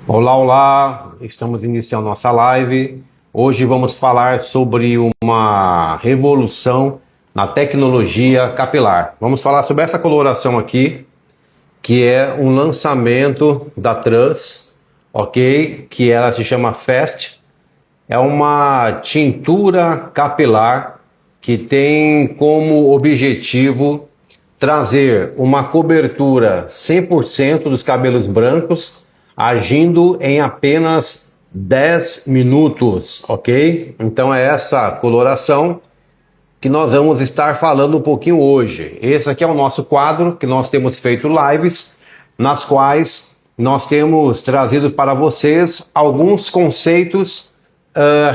Olá, olá! Estamos iniciando nossa live. Hoje vamos falar sobre uma revolução na tecnologia capilar. Vamos falar sobre essa coloração aqui, que é um lançamento da Trans, ok? Que ela se chama Fast. É uma tintura capilar que tem como objetivo trazer uma cobertura 100% dos cabelos brancos, agindo em apenas 10 minutos, ok? Então é essa coloração que nós vamos estar falando um pouquinho hoje. Esse aqui é o nosso quadro, que nós temos feito lives, nas quais nós temos trazido para vocês alguns conceitos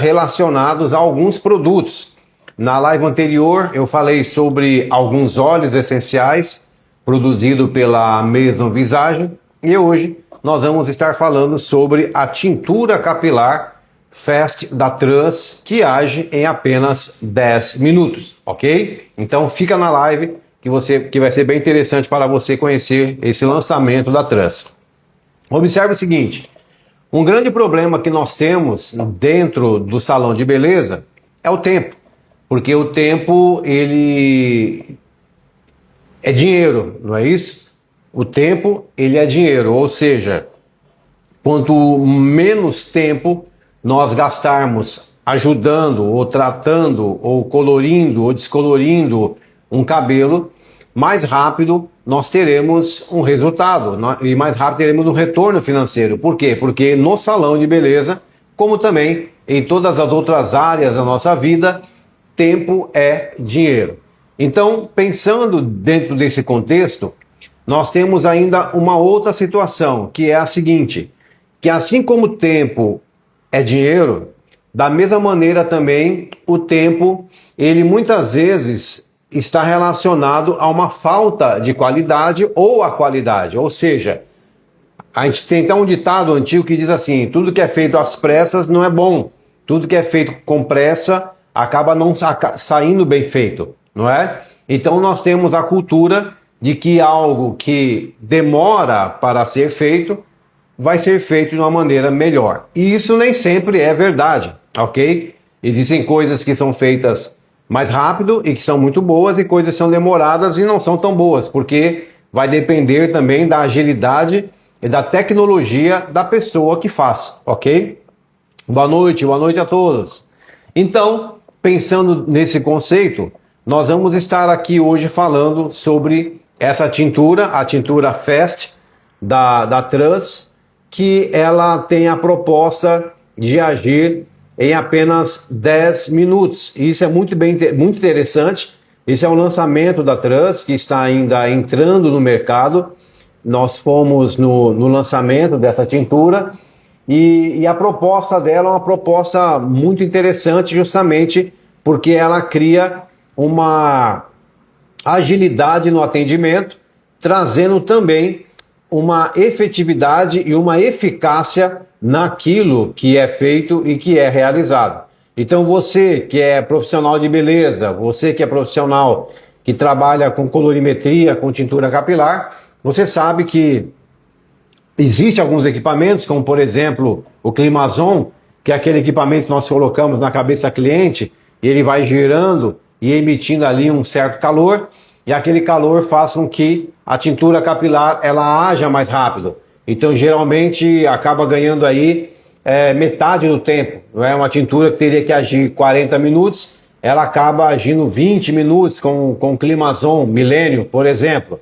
relacionados a alguns produtos. Na live anterior eu falei sobre alguns óleos essenciais produzidos pela Maison Visage e hoje nós vamos estar falando sobre a tintura capilar Fast da Trans, que age em apenas 10 minutos, ok? Então fica na live que vai ser bem interessante para você conhecer esse lançamento da Trans. Observe o seguinte: um grande problema que nós temos dentro do salão de beleza é o tempo, porque o tempo ele é dinheiro, não é isso? O tempo ele é dinheiro, ou seja, quanto menos tempo nós gastarmos ajudando ou tratando ou colorindo ou descolorindo um cabelo, mais rápido nós teremos um resultado e mais rápido teremos um retorno financeiro. Por quê? Porque no salão de beleza, como também em todas as outras áreas da nossa vida, tempo é dinheiro. Então, pensando dentro desse contexto, nós temos ainda uma outra situação, que é a seguinte, que assim como o tempo é dinheiro, da mesma maneira também o tempo, ele muitas vezes está relacionado a uma falta de qualidade ou a qualidade. Ou seja, a gente tem até um ditado antigo que diz assim: tudo que é feito às pressas não é bom, tudo que é feito com pressa acaba não saindo bem feito, não é? Então nós temos a cultura de que algo que demora para ser feito vai ser feito de uma maneira melhor. E isso nem sempre é verdade, ok? Existem coisas que são feitas mais rápido e que são muito boas, e coisas que são demoradas e não são tão boas, porque vai depender também da agilidade e da tecnologia da pessoa que faz, ok? Boa noite a todos. Então, pensando nesse conceito, nós vamos estar aqui hoje falando sobre essa tintura, a tintura Fast da Trans, que ela tem a proposta de agir em apenas 10 minutos. Isso é muito interessante. Esse é um lançamento da Trans, que está ainda entrando no mercado. Nós fomos no lançamento dessa tintura e a proposta dela é uma proposta muito interessante, justamente porque ela cria uma agilidade no atendimento, trazendo também uma efetividade e uma eficácia naquilo que é feito e que é realizado. Então você que é profissional de beleza, você que é profissional que trabalha com colorimetria, com tintura capilar, você sabe que existem alguns equipamentos, como por exemplo o Climazon, que é aquele equipamento que nós colocamos na cabeça da cliente e ele vai girando e emitindo ali um certo calor, e aquele calor faz com que a tintura capilar ela haja mais rápido. Então geralmente acaba ganhando aí metade do tempo. Não é? Uma tintura que teria que agir 40 minutos, ela acaba agindo 20 minutos com o Climazon Millennium, por exemplo.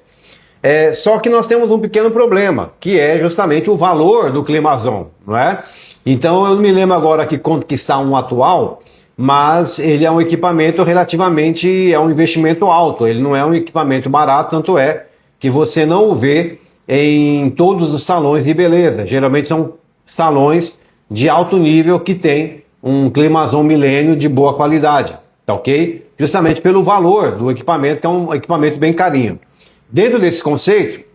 Só que nós temos um pequeno problema, que é justamente o valor do Climazon, não é? Então eu não me lembro agora aqui quanto que está um atual, mas ele é um equipamento relativamente, é um investimento alto, ele não é um equipamento barato, tanto é que você não o vê em todos os salões de beleza. Geralmente são salões de alto nível que tem um Climazon Millennium de boa qualidade, tá ok? Justamente pelo valor do equipamento, que é um equipamento bem carinho. Dentro desse conceito,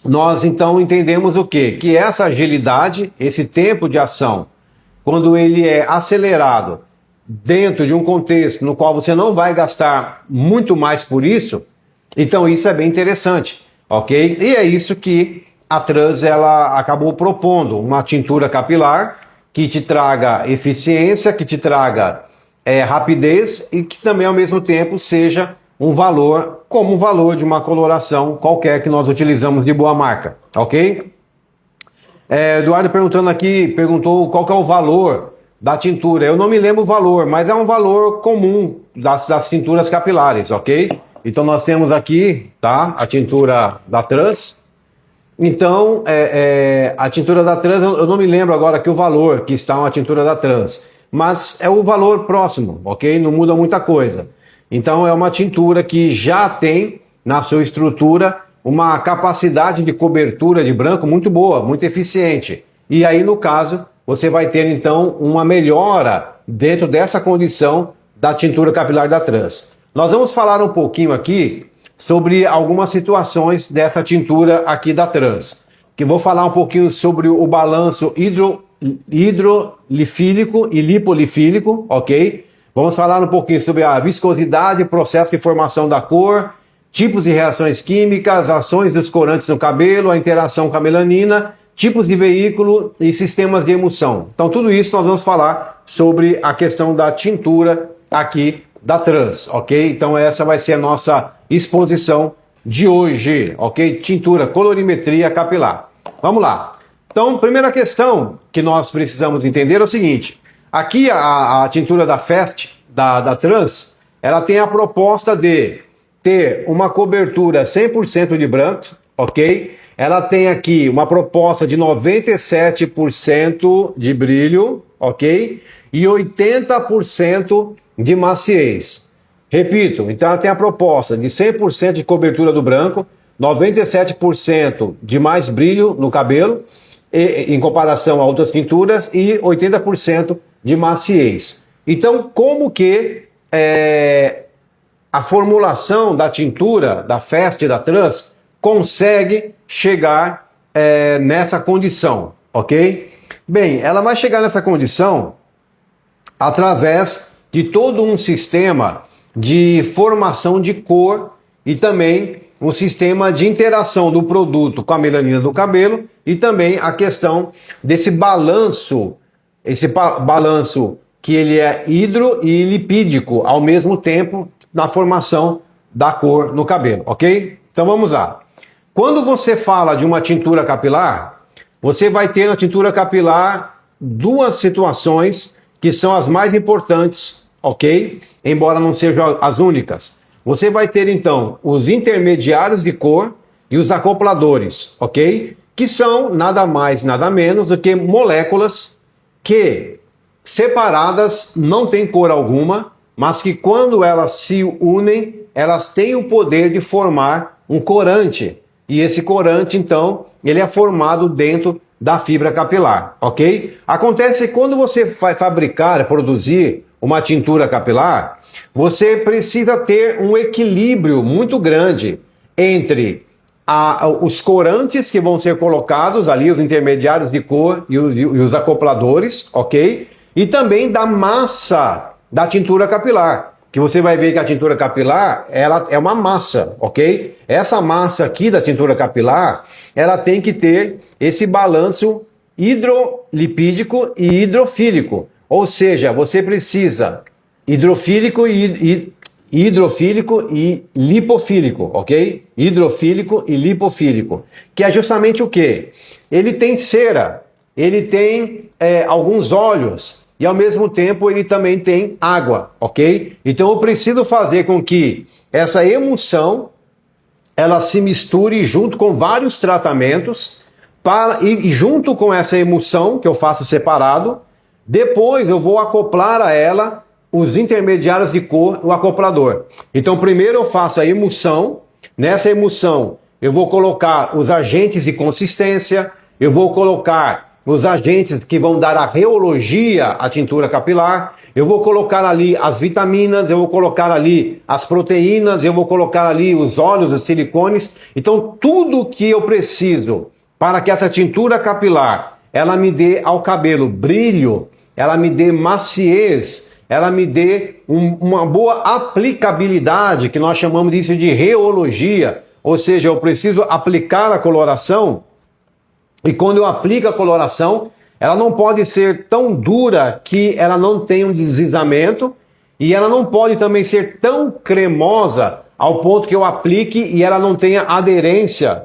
nós então entendemos o quê? Que essa agilidade, esse tempo de ação, quando ele é acelerado dentro de um contexto no qual você não vai gastar muito mais por isso, então isso é bem interessante, ok? E é isso que a Trans ela acabou propondo uma tintura capilar que te traga eficiência, que te traga rapidez e que também ao mesmo tempo seja um valor como o valor de uma coloração qualquer que nós utilizamos de boa marca, ok? Eduardo perguntou qual que é o valor da tintura. Eu não me lembro o valor, mas é um valor comum das tinturas capilares, ok? Então nós temos aqui, tá, a tintura da Trans. Então, a tintura da Trans, eu não me lembro agora aqui o valor que está uma tintura da Trans, mas é o valor próximo, ok? Não muda muita coisa. Então é uma tintura que já tem na sua estrutura uma capacidade de cobertura de branco muito boa, muito eficiente. E aí, no caso, você vai ter então uma melhora dentro dessa condição da tintura capilar da Trans. Nós vamos falar um pouquinho aqui sobre algumas situações dessa tintura aqui da Trans. Que vou falar um pouquinho sobre o balanço hidrolifílico e lipolifílico, ok? Vamos falar um pouquinho sobre a viscosidade, processo de formação da cor, tipos de reações químicas, ações dos corantes no cabelo, a interação com a melanina, tipos de veículo e sistemas de emulsão. Então tudo isso nós vamos falar sobre a questão da tintura aqui da Trans, ok? Então essa vai ser a nossa exposição de hoje, ok? Tintura, colorimetria capilar. Vamos lá. Então, primeira questão que nós precisamos entender é o seguinte. Aqui a tintura da Fest, da Trans, ela tem a proposta de ter uma cobertura 100% de branco, ok? Ela tem aqui uma proposta de 97% de brilho, ok? E 80% de maciez. Repito, então ela tem a proposta de 100% de cobertura do branco, 97% de mais brilho no cabelo, em comparação a outras tinturas, e 80% de maciez. Então, como que a formulação da tintura, da Fest e da Trans, consegue chegar nessa condição, ok? Bem, ela vai chegar nessa condição através de todo um sistema de formação de cor e também um sistema de interação do produto com a melanina do cabelo e também a questão desse balanço, esse balanço que ele é hidro e lipídico ao mesmo tempo na formação da cor no cabelo, ok? Então vamos lá. Quando você fala de uma tintura capilar, você vai ter na tintura capilar duas situações que são as mais importantes, ok? Embora não sejam as únicas. Você vai ter então os intermediários de cor e os acopladores, ok? Que são nada mais, nada menos do que moléculas que separadas não têm cor alguma, mas que quando elas se unem, elas têm o poder de formar um corante. E esse corante, então, ele é formado dentro da fibra capilar, ok? Acontece que quando você vai fabricar, produzir uma tintura capilar, você precisa ter um equilíbrio muito grande entre os corantes que vão ser colocados ali, os intermediários de cor e os acopladores, ok? E também da massa da tintura capilar, que você vai ver que a tintura capilar, ela é uma massa, ok? Essa massa aqui da tintura capilar, ela tem que ter esse balanço hidrolipídico e hidrofílico, ou seja, você precisa hidrofílico e lipofílico, ok? Hidrofílico e lipofílico, que é justamente o quê? Ele tem cera, ele tem alguns óleos, e ao mesmo tempo ele também tem água, ok? Então eu preciso fazer com que essa emulsão ela se misture junto com vários tratamentos e junto com essa emulsão que eu faço separado, depois eu vou acoplar a ela os intermediários de cor, o acoplador. Então primeiro eu faço a emulsão, nessa emulsão eu vou colocar os agentes de consistência, eu vou colocar os agentes que vão dar a reologia à tintura capilar, eu vou colocar ali as vitaminas, eu vou colocar ali as proteínas, eu vou colocar ali os óleos, os silicones. Então tudo que eu preciso para que essa tintura capilar ela me dê ao cabelo brilho, ela me dê maciez, ela me dê uma boa aplicabilidade, que nós chamamos disso de reologia, ou seja, eu preciso aplicar a coloração, E quando eu aplico a coloração, ela não pode ser tão dura que ela não tenha um deslizamento, e ela não pode também ser tão cremosa ao ponto que eu aplique e ela não tenha aderência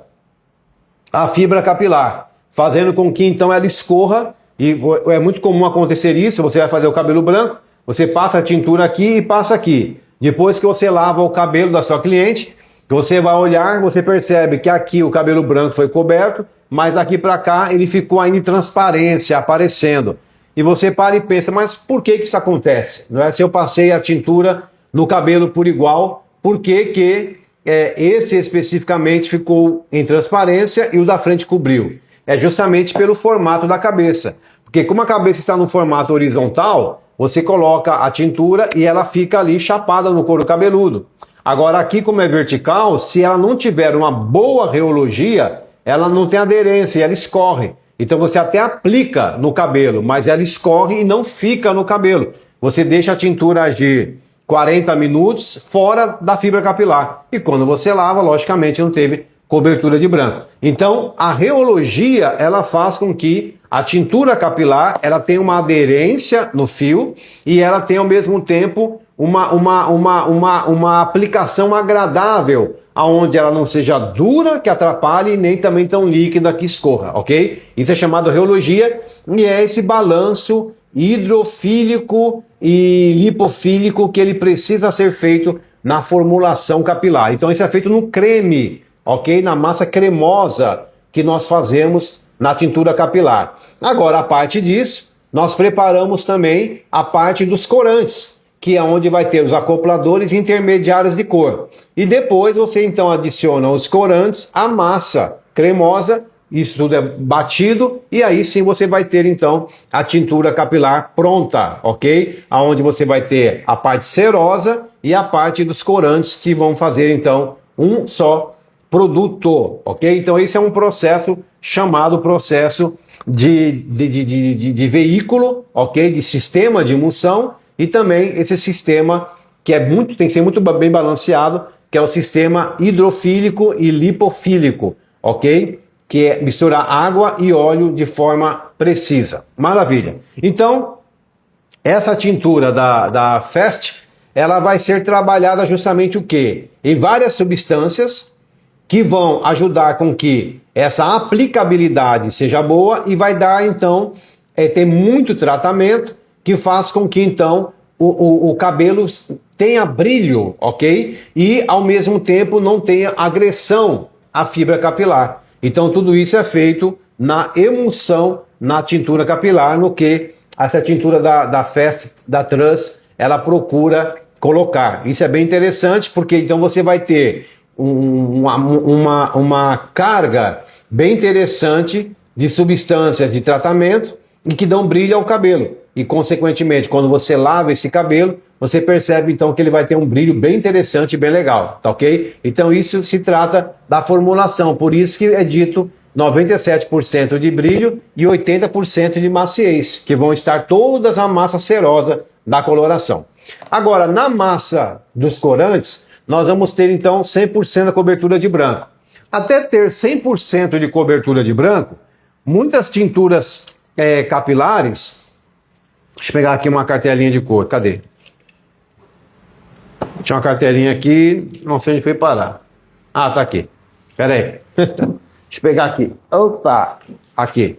à fibra capilar, fazendo com que então ela escorra. E é muito comum acontecer isso. Você vai fazer o cabelo branco, você passa a tintura aqui e passa aqui. Depois que você lava o cabelo da sua cliente, você vai olhar, você percebe que aqui o cabelo branco foi coberto, mas daqui para cá ele ficou ainda em transparência, aparecendo. E você para e pensa, mas por que isso acontece? Não é? Se eu passei a tintura no cabelo por igual, por que esse especificamente ficou em transparência e o da frente cobriu? É justamente pelo formato da cabeça. Porque como a cabeça está no formato horizontal, você coloca a tintura e ela fica ali chapada no couro cabeludo. Agora aqui, como é vertical, se ela não tiver uma boa reologia, ela não tem aderência e ela escorre. Então você até aplica no cabelo, mas ela escorre e não fica no cabelo. Você deixa a tintura agir 40 minutos fora da fibra capilar. E quando você lava, logicamente não teve cobertura de branco. Então a reologia, ela faz com que a tintura capilar ela tenha uma aderência no fio e ela tenha ao mesmo tempo uma aplicação agradável, aonde ela não seja dura, que atrapalhe, e nem também tão líquida que escorra, ok? Isso é chamado reologia e é esse balanço hidrofílico e lipofílico que ele precisa ser feito na formulação capilar. Então isso é feito no creme, ok? Na massa cremosa que nós fazemos na tintura capilar. Agora, a parte disso, nós preparamos também a parte dos corantes, que é onde vai ter os acopladores intermediários de cor. E depois você então adiciona os corantes, a massa cremosa, isso tudo é batido, e aí sim você vai ter então a tintura capilar pronta, ok? Aonde você vai ter a parte cerosa e a parte dos corantes que vão fazer então um só produto, ok? Então esse é um processo chamado processo de veículo, ok? De sistema de emulsão, e também esse sistema que tem que ser muito bem balanceado, que é o sistema hidrofílico e lipofílico, ok? Que é misturar água e óleo de forma precisa. Maravilha. Então, essa tintura da Fast, ela vai ser trabalhada justamente o quê? Em várias substâncias que vão ajudar com que essa aplicabilidade seja boa e vai dar, então, ter muito tratamento que faz com que, então, o cabelo tenha brilho, ok? E, ao mesmo tempo, não tenha agressão à fibra capilar. Então, tudo isso é feito na emulsão, na tintura capilar, no que essa tintura da Fast, da Trans, ela procura colocar. Isso é bem interessante, porque, então, você vai ter uma carga bem interessante de substâncias de tratamento e que dão brilho ao cabelo. E, consequentemente, quando você lava esse cabelo, você percebe, então, que ele vai ter um brilho bem interessante e bem legal, tá ok? Então, isso se trata da formulação. Por isso que é dito 97% de brilho e 80% de maciez, que vão estar todas a massa cerosa da coloração. Agora, na massa dos corantes, nós vamos ter, então, 100% da cobertura de branco. Até ter 100% de cobertura de branco, muitas tinturas capilares... Deixa eu pegar aqui uma cartelinha de cor. Cadê? Tinha uma cartelinha aqui, não sei onde foi parar. Ah, tá aqui. Pera aí. Deixa eu pegar aqui. Opa! Aqui.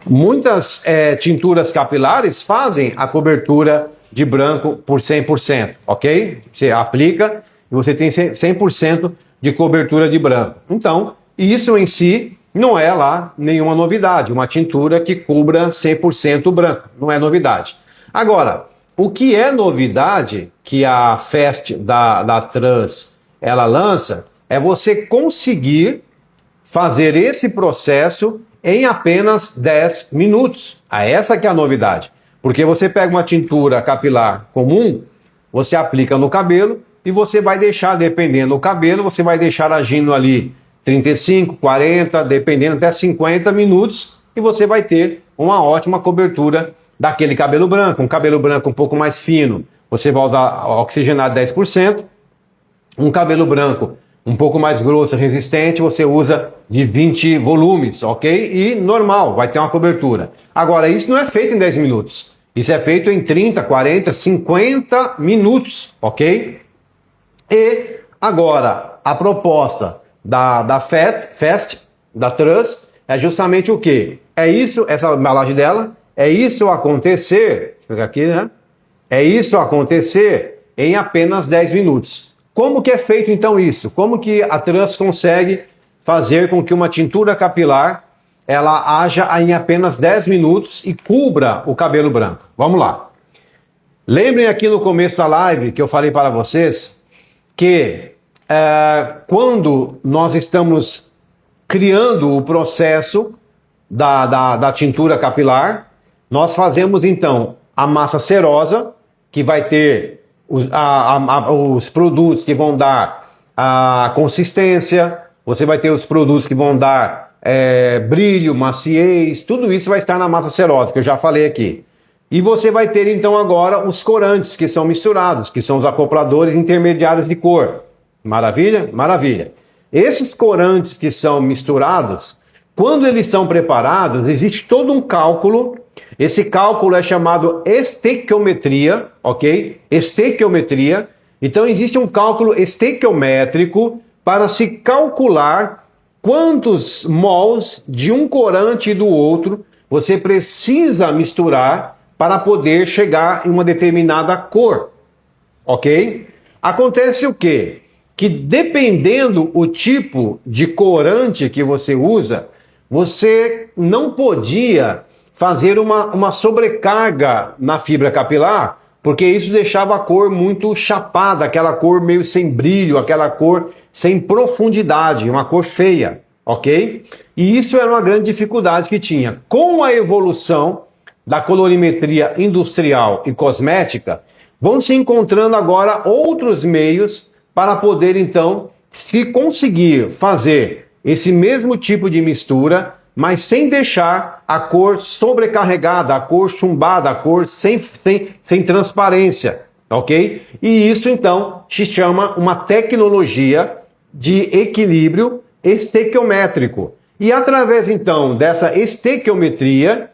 Muitas tinturas capilares fazem a cobertura de branco por 100%, ok? Você aplica e você tem 100% de cobertura de branco. Então, isso em si não é lá nenhuma novidade. Uma tintura que cubra 100% branco. Não é novidade. Agora, o que é novidade que a Fast da Trans ela lança é você conseguir fazer esse processo em apenas 10 minutos. Essa que é a novidade. Porque você pega uma tintura capilar comum, você aplica no cabelo e você vai deixar, dependendo do cabelo, você vai deixar agindo ali 35, 40, dependendo até 50 minutos e você vai ter uma ótima cobertura daquele cabelo branco. Um cabelo branco um pouco mais fino, você vai usar oxigenado 10%. Um cabelo branco um pouco mais grosso, resistente, você usa de 20 volumes, ok? E normal, vai ter uma cobertura. Agora, isso não é feito em 10 minutos. Isso é feito em 30, 40, 50 minutos, ok? E agora, a proposta da Fast, da Truss, é justamente o quê? É isso, essa embalagem dela, é isso acontecer, deixa eu pegar aqui, né? É isso acontecer em apenas 10 minutos. Como que é feito então isso? Como que a Truss consegue fazer com que uma tintura capilar ela haja em apenas 10 minutos e cubra o cabelo branco? Vamos lá. Lembrem aqui no começo da live que eu falei para vocês que quando nós estamos criando o processo da tintura capilar, nós fazemos então a massa cerosa, que vai ter os produtos que vão dar a consistência, você vai ter os produtos que vão dar brilho, maciez, tudo isso vai estar na massa cerosa, que eu já falei aqui. E você vai ter então agora os corantes que são misturados, que são os acopladores intermediários de cor. Maravilha? Maravilha. Esses corantes que são misturados, quando eles são preparados, existe todo um cálculo. Esse cálculo é chamado estequiometria, ok? Estequiometria. Então existe um cálculo estequiométrico para se calcular quantos mols de um corante e do outro você precisa misturar para poder chegar em uma determinada cor, ok? Acontece o quê? Que dependendo o tipo de corante que você usa, você não podia fazer uma sobrecarga na fibra capilar, porque isso deixava a cor muito chapada, aquela cor meio sem brilho, aquela cor sem profundidade, uma cor feia, ok? E isso era uma grande dificuldade que tinha. Com a evolução da colorimetria industrial e cosmética, vão se encontrando agora outros meios para poder, então, se conseguir fazer esse mesmo tipo de mistura, mas sem deixar a cor sobrecarregada, a cor chumbada, a cor sem transparência, ok? E isso, então, se chama uma tecnologia de equilíbrio estequiométrico. E através, então, dessa estequiometria,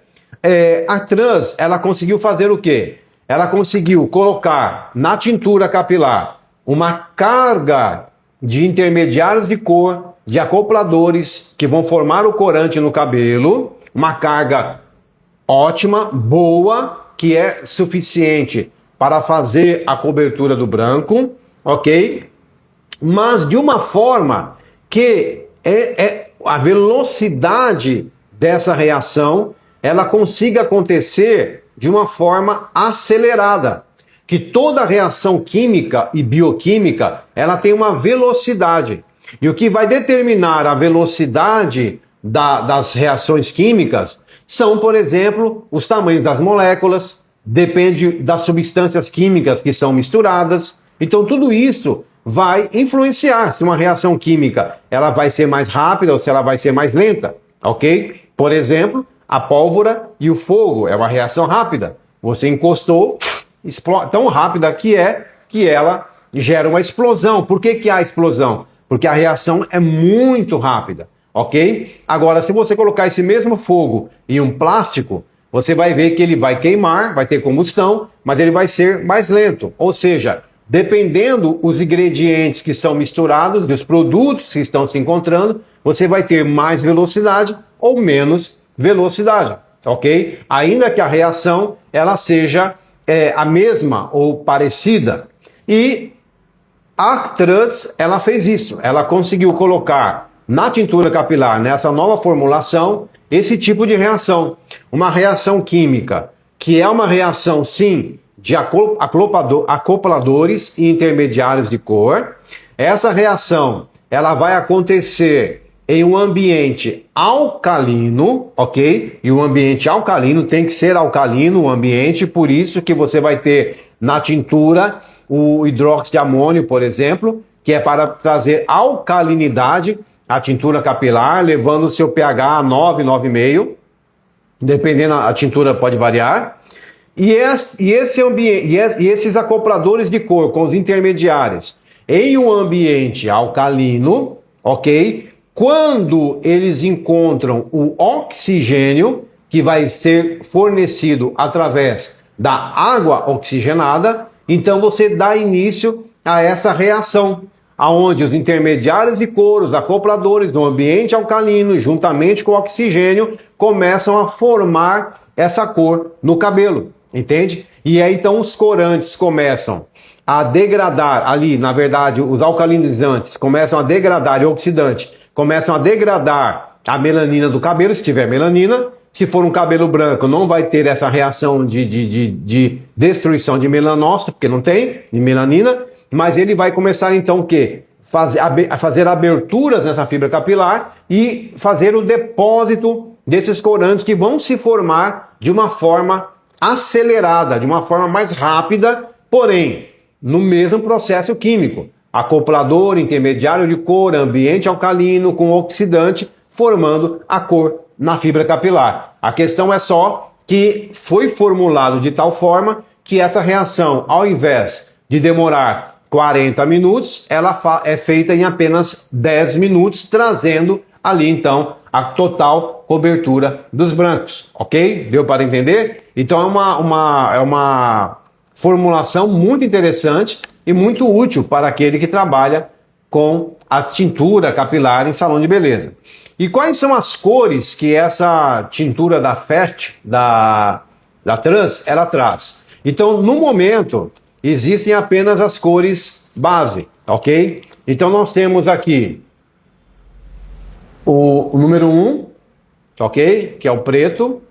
a Truss, ela conseguiu fazer o quê? Ela conseguiu colocar na tintura capilar uma carga de intermediários de cor, de acopladores que vão formar o corante no cabelo, uma carga ótima, boa, que é suficiente para fazer a cobertura do branco, ok? Mas de uma forma que a velocidade dessa reação ela consiga acontecer de uma forma acelerada. Que toda reação química e bioquímica, ela tem uma velocidade. E o que vai determinar a velocidade das reações químicas são, por exemplo, os tamanhos das moléculas, depende das substâncias químicas que são misturadas. Então tudo isso vai influenciar se uma reação química ela vai ser mais rápida ou se ela vai ser mais lenta, ok? Por exemplo, a pólvora e o fogo é uma reação rápida. Você encostou, explode, tão rápida que ela gera uma explosão. Por que há explosão? Porque a reação é muito rápida, ok? Agora, se você colocar esse mesmo fogo em um plástico, você vai ver que ele vai queimar, vai ter combustão, mas ele vai ser mais lento. Ou seja, dependendo os ingredientes que são misturados, dos produtos que estão se encontrando, você vai ter mais velocidade ou menos velocidade, ok? Ainda que a reação ela seja a mesma ou parecida. E a Truss, ela fez isso. Ela conseguiu colocar na tintura capilar, nessa nova formulação, esse tipo de reação. Uma reação química, que é uma reação, sim, de acopladores e intermediários de cor. Essa reação, ela vai acontecer em um ambiente alcalino, ok? E o ambiente alcalino tem que ser alcalino o ambiente, por isso que você vai ter na tintura o hidróxido de amônio, por exemplo, que é para trazer alcalinidade à tintura capilar, levando o seu pH a 9, 9,5, dependendo, a tintura pode variar. E esse ambiente, e esses acopladores de cor com os intermediários, em um ambiente alcalino, ok? Quando eles encontram o oxigênio, que vai ser fornecido através da água oxigenada, então você dá início a essa reação, aonde os intermediários de couro, os acopladores do ambiente alcalino, juntamente com o oxigênio, começam a formar essa cor no cabelo, entende? E aí então os corantes começam a degradar ali, na verdade, os alcalinizantes começam a degradar e o oxidante começam a degradar a melanina do cabelo, se tiver melanina. Se for um cabelo branco, não vai ter essa reação de destruição de melanócito, porque não tem de melanina, mas ele vai começar então o quê? A fazer aberturas nessa fibra capilar e fazer o depósito desses corantes que vão se formar de uma forma acelerada, de uma forma mais rápida, porém, no mesmo processo químico. Acoplador, intermediário de cor, ambiente alcalino com oxidante, formando a cor na fibra capilar. A questão é só que foi formulado de tal forma que essa reação, ao invés de demorar 40 minutos, ela é feita em apenas 10 minutos, trazendo ali então a total cobertura dos brancos, ok? Deu para entender? Então é uma formulação muito interessante e muito útil para aquele que trabalha com a tintura capilar em salão de beleza. E quais são as cores que essa tintura da Fest, da Trans, ela traz? Então, no momento, existem apenas as cores base, ok? Então, nós temos aqui o número 1, ok? Que é o preto,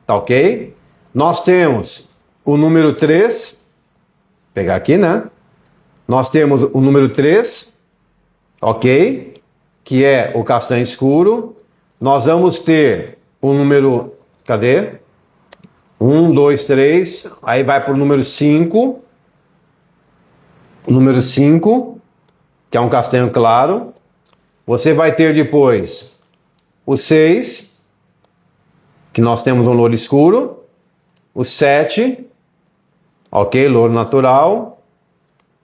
tá ok? Nós temos o número 3, vou pegar aqui, né? Nós temos o número 3, ok? Que é o castanho escuro. Nós vamos ter o número, cadê? 1, 2, 3, aí vai para o número 5. O número 5, que é um castanho claro. Você vai ter depois o 6, que nós temos um louro escuro. O 7, ok? Louro natural.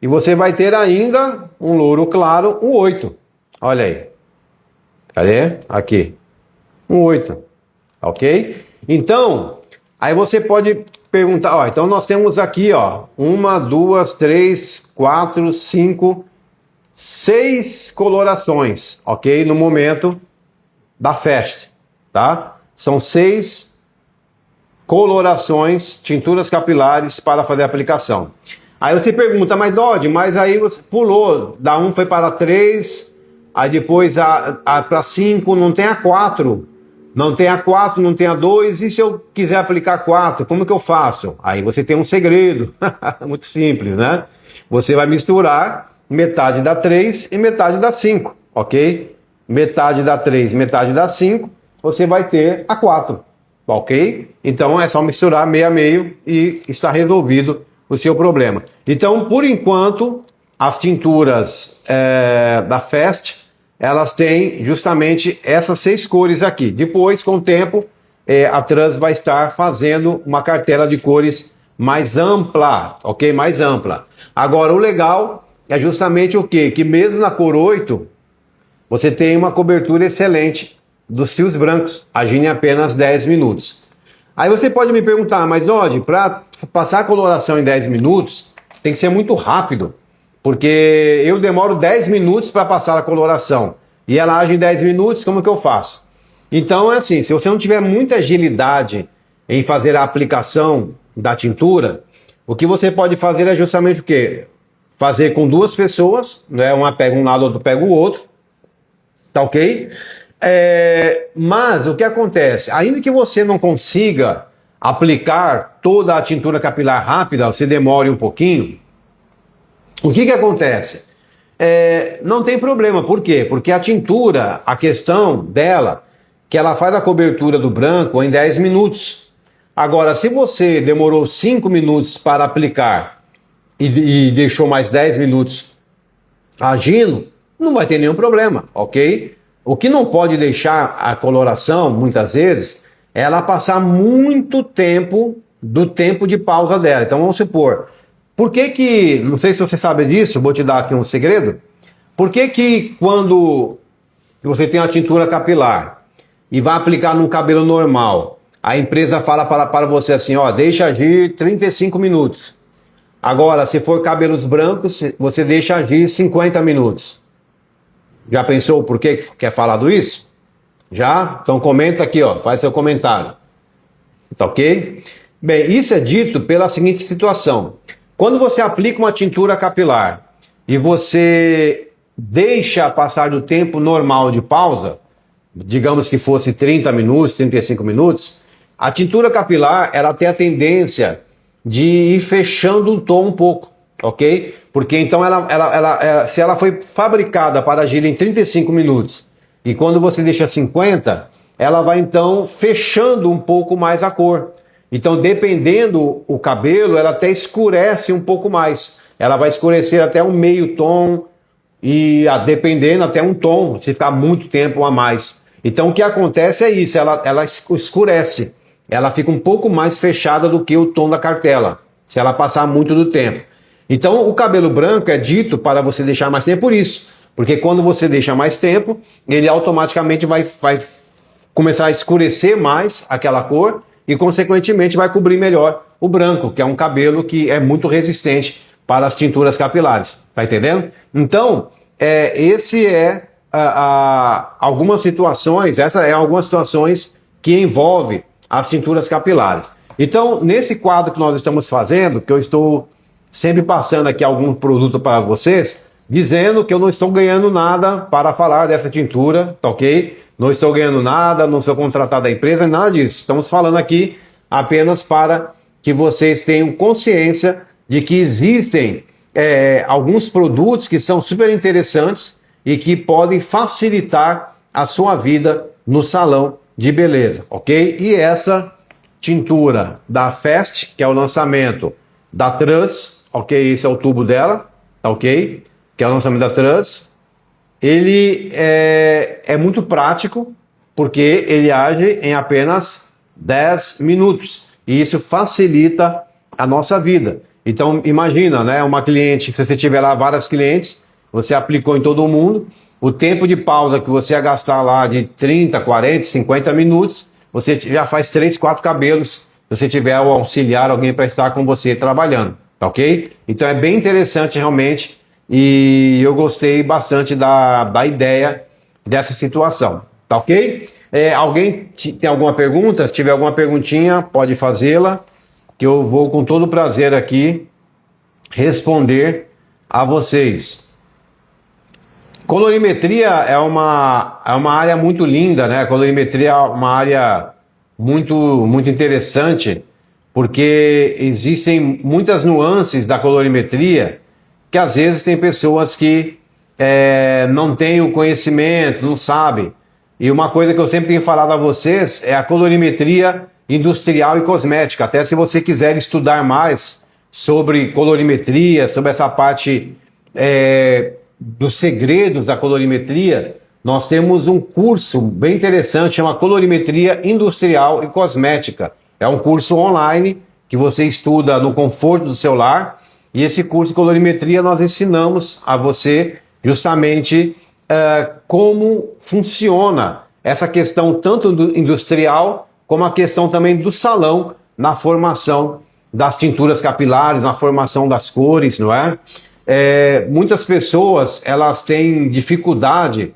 E você vai ter ainda um louro claro, o 8. Olha aí. Cadê? Aqui. Um 8. Ok? Então, aí você pode perguntar, ó, então nós temos aqui, ó, 1, 2, 3, 4, 5, 6 colorações, ok? No momento da festa, tá? São 6 colorações, tinturas capilares para fazer a aplicação. Aí você pergunta, mas Dodge, mas aí você pulou, da 1 foi para 3, aí depois para 5, não tem a 4. Não tem a 4, não tem a 2, e se eu quiser aplicar 4, como que eu faço? Aí você tem um segredo, muito simples, né? Você vai misturar metade da 3 e metade da 5, ok? Metade da 3, metade da 5, você vai ter a 4, ok? Então é só misturar meio a meio e está resolvido o seu problema. Então, por enquanto, as tinturas da Fest, elas têm justamente essas 6 cores aqui. Depois, com o tempo, a Trans vai estar fazendo uma cartela de cores mais ampla, ok? Mais ampla. Agora, o legal é justamente o quê? Que mesmo na cor 8, você tem uma cobertura excelente dos fios brancos, agindo em apenas 10 minutos. Aí você pode me perguntar, mas Dodge, para passar a coloração em 10 minutos, tem que ser muito rápido, porque eu demoro 10 minutos para passar a coloração, e ela age em 10 minutos, como que eu faço? Então é assim, se você não tiver muita agilidade em fazer a aplicação da tintura, o que você pode fazer é justamente o quê? Fazer com 2 pessoas, né? Uma pega um lado, outro pega o outro, tá ok? Mas o que acontece? Ainda que você não consiga aplicar toda a tintura capilar rápida, você demore um pouquinho, o que acontece? Não tem problema, por quê? Porque a tintura, a questão dela, que ela faz a cobertura do branco em 10 minutos. Agora, se você demorou 5 minutos para aplicar e deixou mais 10 minutos agindo, não vai ter nenhum problema, ok? O que não pode deixar a coloração, muitas vezes, é ela passar muito tempo do tempo de pausa dela. Então, vamos supor, Por que que, não sei se você sabe disso, vou te dar aqui um segredo. Por que que quando você tem uma tintura capilar e vai aplicar num cabelo normal, a empresa fala para você assim, ó, deixa agir 35 minutos. Agora, se for cabelos brancos, você deixa agir 50 minutos. Já pensou por que é falado isso? Já? Então comenta aqui, ó, faz seu comentário. Tá ok? Bem, isso é dito pela seguinte situação. Quando você aplica uma tintura capilar e você deixa passar do tempo normal de pausa, digamos que fosse 30 minutos, 35 minutos, a tintura capilar ela tem a tendência de ir fechando o tom um pouco, ok? Porque então se ela foi fabricada para agir em 35 minutos e quando você deixa 50, ela vai então fechando um pouco mais a cor. Então, dependendo o cabelo, ela até escurece um pouco mais. Ela vai escurecer até um meio tom e, dependendo, até um tom, se ficar muito tempo a mais. Então, o que acontece é isso, ela escurece. Ela fica um pouco mais fechada do que o tom da cartela, se ela passar muito do tempo. Então, o cabelo branco é dito para você deixar mais tempo por isso. Porque quando você deixa mais tempo, ele automaticamente vai começar a escurecer mais aquela cor e, consequentemente, vai cobrir melhor o branco, que é um cabelo que é muito resistente para as tinturas capilares. Tá entendendo? Então, algumas situações, algumas situações que envolvem as tinturas capilares. Então, nesse quadro que nós estamos fazendo, que eu estou sempre passando aqui algum produto para vocês, dizendo que eu não estou ganhando nada para falar dessa tintura, tá ok? Não estou ganhando nada, não sou contratado da empresa, nada disso. Estamos falando aqui apenas para que vocês tenham consciência de que existem alguns produtos que são super interessantes e que podem facilitar a sua vida no salão de beleza, ok? E essa tintura da Fast, que é o lançamento da Trans, ok? Esse é o tubo dela, tá ok? Que é o lançamento da Trans. Ele é muito prático, porque ele age em apenas 10 minutos. E isso facilita a nossa vida. Então, imagina, né? Uma cliente, se você tiver lá várias clientes, você aplicou em todo mundo, o tempo de pausa que você ia gastar lá de 30, 40, 50 minutos, você já faz 3, 4 cabelos, se você tiver o auxiliar, alguém para estar com você trabalhando, tá ok? Então é bem interessante realmente, e eu gostei bastante da ideia dessa situação, tá ok? Alguém tem alguma pergunta? Se tiver alguma perguntinha, pode fazê-la, que eu vou com todo prazer aqui responder a vocês. Colorimetria é uma área muito linda, né? Colorimetria é uma área muito interessante, porque existem muitas nuances da colorimetria que às vezes tem pessoas que não têm o conhecimento, não sabem. E uma coisa que eu sempre tenho falado a vocês é a colorimetria industrial e cosmética. Até se você quiser estudar mais sobre colorimetria, sobre essa parte dos segredos da colorimetria, nós temos um curso bem interessante, chama Colorimetria Industrial e Cosmética. É um curso online que você estuda no conforto do seu lar, e esse curso de colorimetria nós ensinamos a você justamente como funciona essa questão tanto industrial como a questão também do salão na formação das tinturas capilares, na formação das cores, não é? Muitas pessoas elas têm dificuldade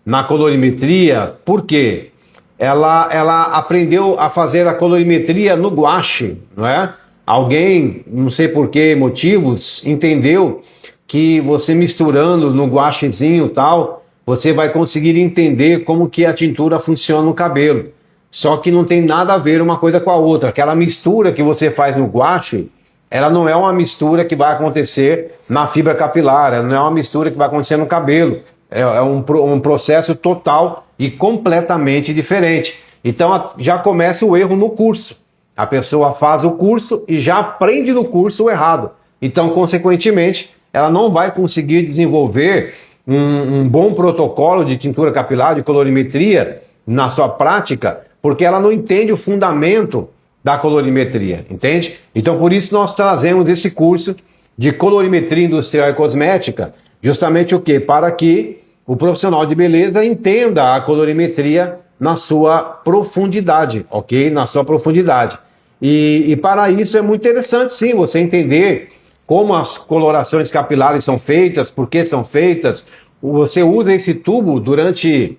na colorimetria, porque ela aprendeu a fazer a colorimetria no guache, não é? Alguém, não sei por que motivos, entendeu que você misturando no guachezinho e tal, você vai conseguir entender como que a tintura funciona no cabelo. Só que não tem nada a ver uma coisa com a outra. Aquela mistura que você faz no guache, ela não é uma mistura que vai acontecer na fibra capilar, ela não é uma mistura que vai acontecer no cabelo. É um processo total e completamente diferente. Então já começa o erro no curso. A pessoa faz o curso e já aprende no curso o errado. Então, consequentemente, ela não vai conseguir desenvolver um bom protocolo de tintura capilar, de colorimetria na sua prática, porque ela não entende o fundamento da colorimetria, entende? Então, por isso nós trazemos esse curso de colorimetria industrial e cosmética, justamente o quê? Para que o profissional de beleza entenda a colorimetria na sua profundidade, ok? Na sua profundidade. E para isso é muito interessante, sim, você entender como as colorações capilares são feitas, por que são feitas. Você usa esse tubo durante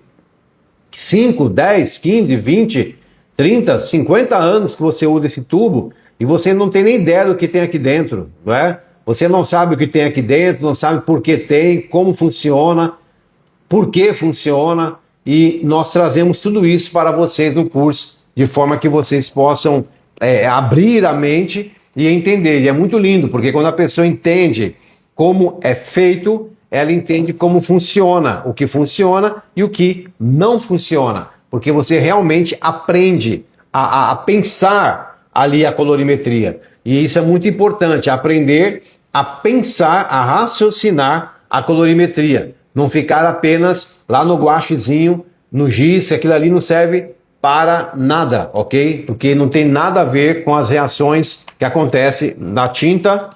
5, 10, 15, 20, 30, 50 anos que você usa esse tubo e você não tem nem ideia do que tem aqui dentro, não é? Você não sabe o que tem aqui dentro, não sabe por que tem, como funciona, por que funciona, e nós trazemos tudo isso para vocês no curso, de forma que vocês possam abrir a mente e entender. E é muito lindo, porque quando a pessoa entende como é feito, ela entende como funciona, o que funciona e o que não funciona, porque você realmente aprende a pensar ali a colorimetria. E isso é muito importante, aprender a pensar, a raciocinar a colorimetria. Não ficar apenas lá no guachezinho, no giz, aquilo ali não serve para nada, ok? Porque não tem nada a ver com as reações que acontecem na tinta,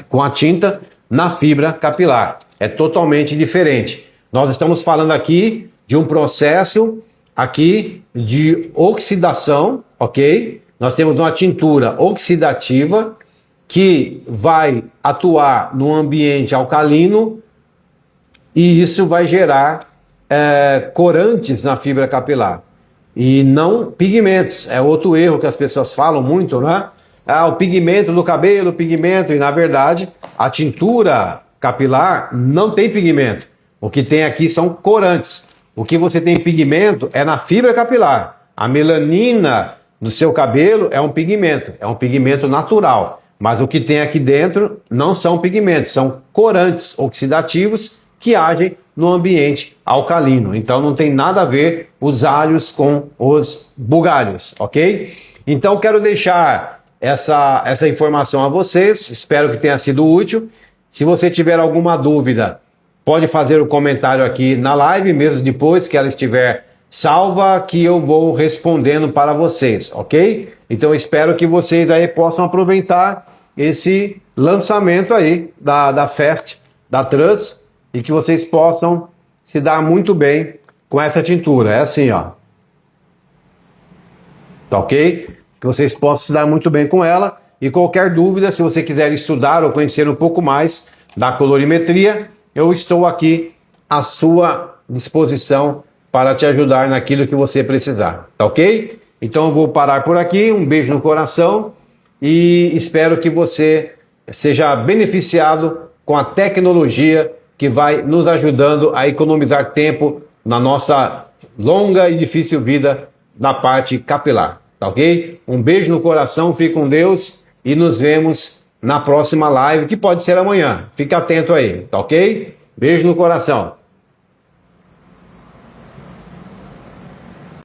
com a tinta na fibra capilar. É totalmente diferente. Nós estamos falando aqui de um processo aqui de oxidação, ok? Nós temos uma tintura oxidativa que vai atuar no ambiente alcalino e isso vai gerar corantes na fibra capilar e não pigmentos. É outro erro que as pessoas falam muito, né? O pigmento do cabelo, o pigmento, e na verdade a tintura capilar não tem pigmento. O que tem aqui são corantes. O que você tem pigmento é na fibra capilar. A melanina no seu cabelo é um pigmento natural. Mas o que tem aqui dentro não são pigmentos, são corantes oxidativos que agem no ambiente alcalino. Então não tem nada a ver os alhos com os bugalhos, ok? Então quero deixar essa informação a vocês, espero que tenha sido útil. Se você tiver alguma dúvida, pode fazer o comentário aqui na live, mesmo depois que ela estiver salva, que eu vou respondendo para vocês, ok? Então espero que vocês aí possam aproveitar esse lançamento aí da Fest, da Trans, e que vocês possam se dar muito bem com essa tintura. É assim, ó. Tá ok? Que vocês possam se dar muito bem com ela. E qualquer dúvida, se você quiser estudar ou conhecer um pouco mais da colorimetria, eu estou aqui à sua disposição para te ajudar naquilo que você precisar. Tá ok? Então eu vou parar por aqui. Um beijo no coração e espero que você seja beneficiado com a tecnologia que vai nos ajudando a economizar tempo na nossa longa e difícil vida na parte capilar, tá ok? Um beijo no coração, fique com Deus e nos vemos na próxima live, que pode ser amanhã. Fique atento aí, tá ok? Beijo no coração.